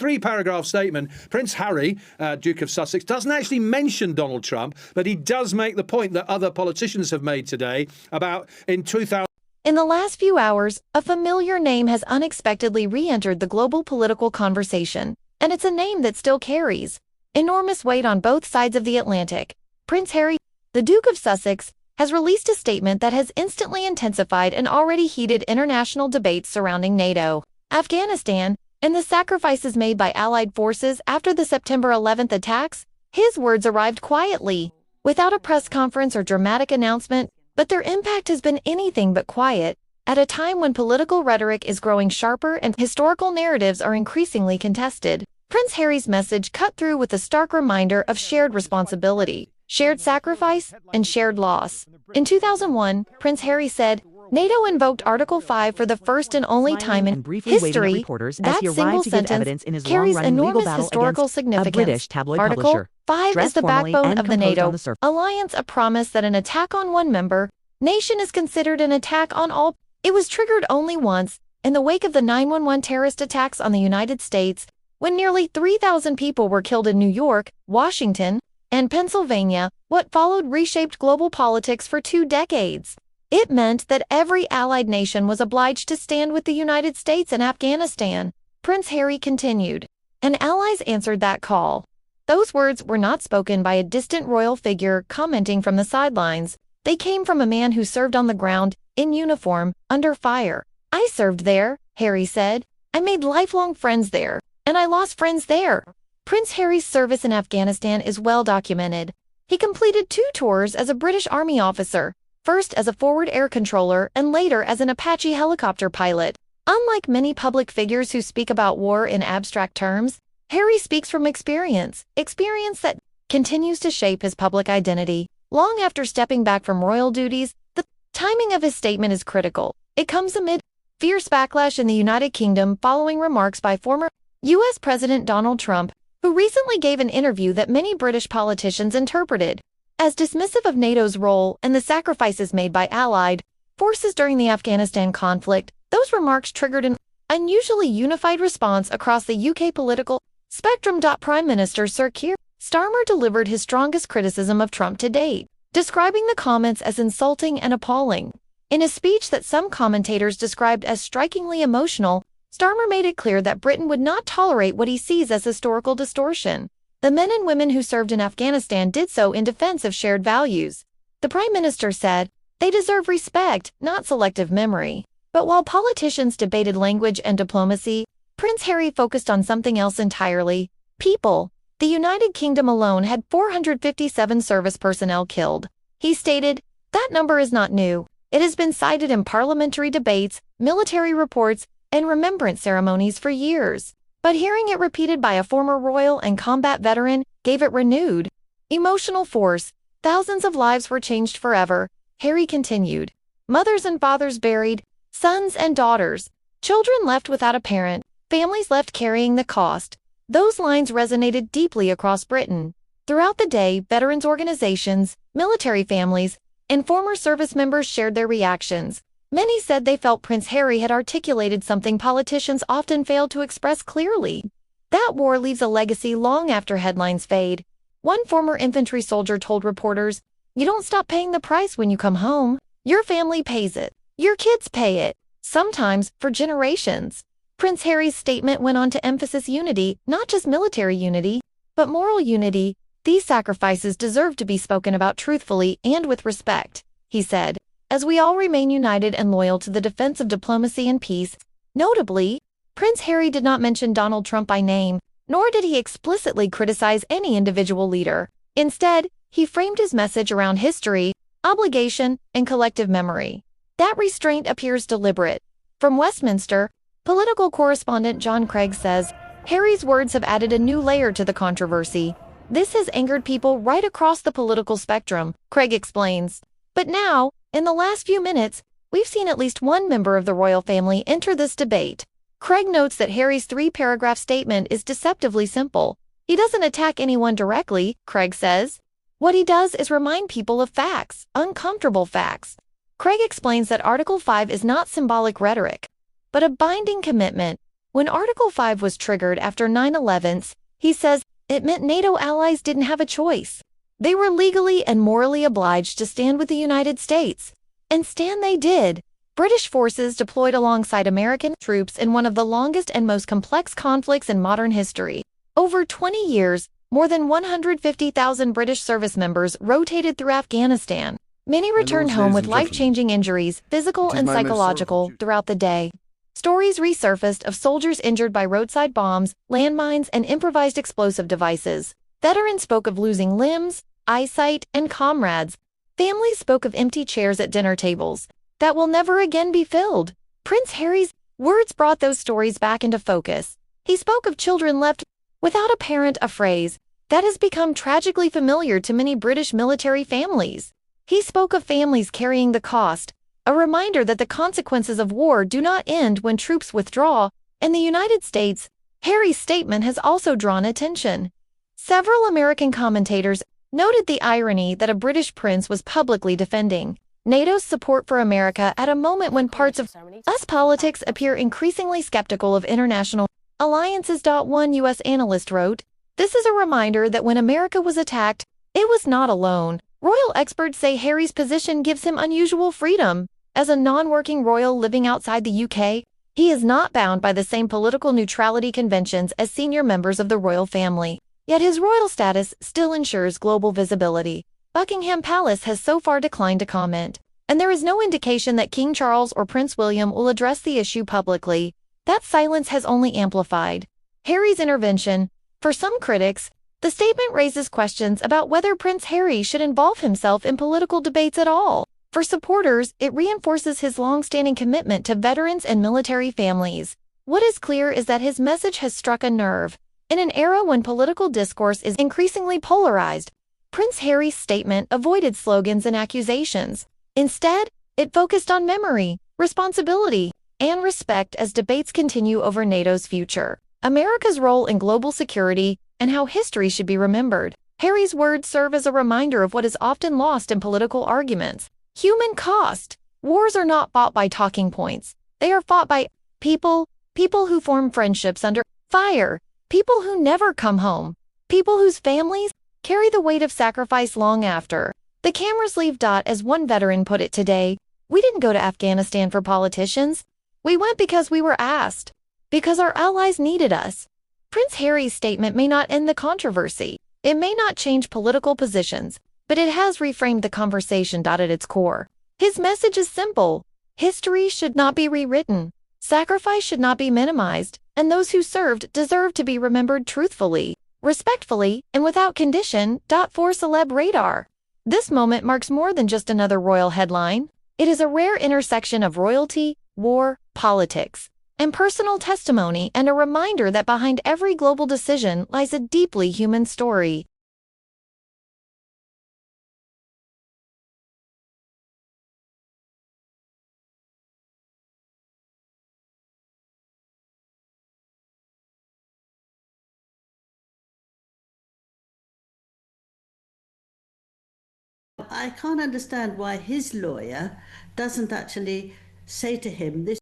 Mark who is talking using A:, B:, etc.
A: three-paragraph statement, Prince Harry, Duke of Sussex, doesn't actually mention Donald Trump, but he does make the point that other politicians have made today about in 2000.
B: In the last few hours, a familiar name has unexpectedly re-entered the global political conversation, and it's a name that still carries enormous weight on both sides of the Atlantic. Prince Harry, the Duke of Sussex, has released a statement that has instantly intensified an already heated international debate surrounding NATO, Afghanistan, and the sacrifices made by Allied forces after the September 11th attacks. His words arrived quietly, without a press conference or dramatic announcement, but their impact has been anything but quiet, at a time when political rhetoric is growing sharper and historical narratives are increasingly contested. Prince Harry's message cut through with a stark reminder of shared responsibility, shared sacrifice, and shared loss. In 2001, Prince Harry said, NATO invoked Article 5 for the first and only time in history. That single sentence carries enormous historical significance. Article 5 is the backbone of the NATO alliance, a promise that an attack on one member nation is considered an attack on all. It was triggered only once, in the wake of the 9/11 terrorist attacks on the United States, when nearly 3,000 people were killed in New York, Washington, and Pennsylvania. What followed reshaped global politics for 2 decades. It meant that every allied nation was obliged to stand with the United States in Afghanistan. Prince Harry continued, and allies answered that call. Those words were not spoken by a distant royal figure commenting from the sidelines. They came from a man who served on the ground, in uniform, under fire. I served there, Harry said. I made lifelong friends there, and I lost friends there. Prince Harry's service in Afghanistan is well documented. He completed 2 tours as a British Army officer, first as a forward air controller and later as an Apache helicopter pilot. Unlike many public figures who speak about war in abstract terms, Harry speaks from experience that continues to shape his public identity. Long after stepping back from royal duties, the timing of his statement is critical. It comes amid fierce backlash in the United Kingdom following remarks by former U.S. President Donald Trump, who recently gave an interview that many British politicians interpreted as dismissive of NATO's role and the sacrifices made by Allied forces during the Afghanistan conflict. Those remarks triggered an unusually unified response across the UK political spectrum. Prime Minister Sir Keir Starmer delivered his strongest criticism of Trump to date, describing the comments as insulting and appalling. In a speech that some commentators described as strikingly emotional, Starmer made it clear that Britain would not tolerate what he sees as historical distortion. The men and women who served in Afghanistan did so in defense of shared values. The Prime Minister said, they deserve respect, not selective memory. But while politicians debated language and diplomacy, Prince Harry focused on something else entirely: people. The United Kingdom alone had 457 service personnel killed. He stated, that number is not new. It has been cited in parliamentary debates, military reports, and remembrance ceremonies for years. But hearing it repeated by a former royal and combat veteran gave it renewed emotional force. Thousands of lives were changed forever, Harry continued. Mothers and fathers buried, sons and daughters, children left without a parent, families left carrying the cost. Those lines resonated deeply across Britain. Throughout the day, veterans organizations, military families, and former service members shared their reactions. Many said they felt Prince Harry had articulated something politicians often failed to express clearly. That war leaves a legacy long after headlines fade. One former infantry soldier told reporters, you don't stop paying the price when you come home. Your family pays it. Your kids pay it. Sometimes for generations. Prince Harry's statement went on to emphasize unity, not just military unity, but moral unity. These sacrifices deserve to be spoken about truthfully and with respect, he said, as we all remain united and loyal to the defense of diplomacy and peace. Notably, Prince Harry did not mention Donald Trump by name, nor did he explicitly criticize any individual leader. Instead, he framed his message around history, obligation, and collective memory. That restraint appears deliberate. From Westminster, political correspondent John Craig says, Harry's words have added a new layer to the controversy. This has angered people right across the political spectrum, Craig explains. But now, in the last few minutes, we've seen at least one member of the royal family enter this debate. Craig notes that Harry's 3-paragraph statement is deceptively simple. He doesn't attack anyone directly, Craig says. What he does is remind people of facts, uncomfortable facts. Craig explains that Article 5 is not symbolic rhetoric, but a binding commitment. When Article 5 was triggered after 9/11, he says it meant NATO allies didn't have a choice. They were legally and morally obliged to stand with the United States. And stand they did. British forces deployed alongside American troops in one of the longest and most complex conflicts in modern history. Over 20 years, more than 150,000 British service members rotated through Afghanistan. Many returned home with life-changing injuries, physical and psychological, throughout the day. Stories resurfaced of soldiers injured by roadside bombs, landmines, and improvised explosive devices. Veterans spoke of losing limbs, eyesight, and comrades. Families spoke of empty chairs at dinner tables that will never again be filled. Prince Harry's words brought those stories back into focus. He spoke of children left without a parent, a phrase that has become tragically familiar to many British military families. He spoke of families carrying the cost, a reminder that the consequences of war do not end when troops withdraw. In the United States, Harry's statement has also drawn attention. Several American commentators noted the irony that a British prince was publicly defending NATO's support for America at a moment when parts of US politics appear increasingly skeptical of international alliances. One U.S. analyst wrote, "This is a reminder that when America was attacked, it was not alone." Royal experts say Harry's position gives him unusual freedom. As a non-working royal living outside the UK, he is not bound by the same political neutrality conventions as senior members of the royal family. Yet his royal status still ensures global visibility. Buckingham Palace has so far declined to comment, and there is no indication that King Charles or Prince William will address the issue publicly. That silence has only amplified Harry's intervention. For some critics, the statement raises questions about whether Prince Harry should involve himself in political debates at all. For supporters, it reinforces his long-standing commitment to veterans and military families. What is clear is that his message has struck a nerve. In an era when political discourse is increasingly polarized, Prince Harry's statement avoided slogans and accusations. Instead, it focused on memory, responsibility, and respect as debates continue over NATO's future, America's role in global security, and how history should be remembered. Harry's words serve as a reminder of what is often lost in political arguments: human cost. Wars are not fought by talking points. They are fought by people who form friendships under fire, people who never come home, people whose families carry the weight of sacrifice long after the cameras leave. As one veteran put it today, "We didn't go to Afghanistan for politicians. We went because we were asked, because our allies needed us." Prince Harry's statement may not end the controversy. It may not change political positions, but it has reframed the conversation. At its core, his message is simple: history should not be rewritten, sacrifice should not be minimized, and those who served deserve to be remembered truthfully, respectfully, and without condition. For Celeb Radar, this moment marks more than just another royal headline. It is a rare intersection of royalty, war, politics, and personal testimony, and a reminder that behind every global decision lies a deeply human story.
C: I can't understand why his lawyer doesn't actually say to him, this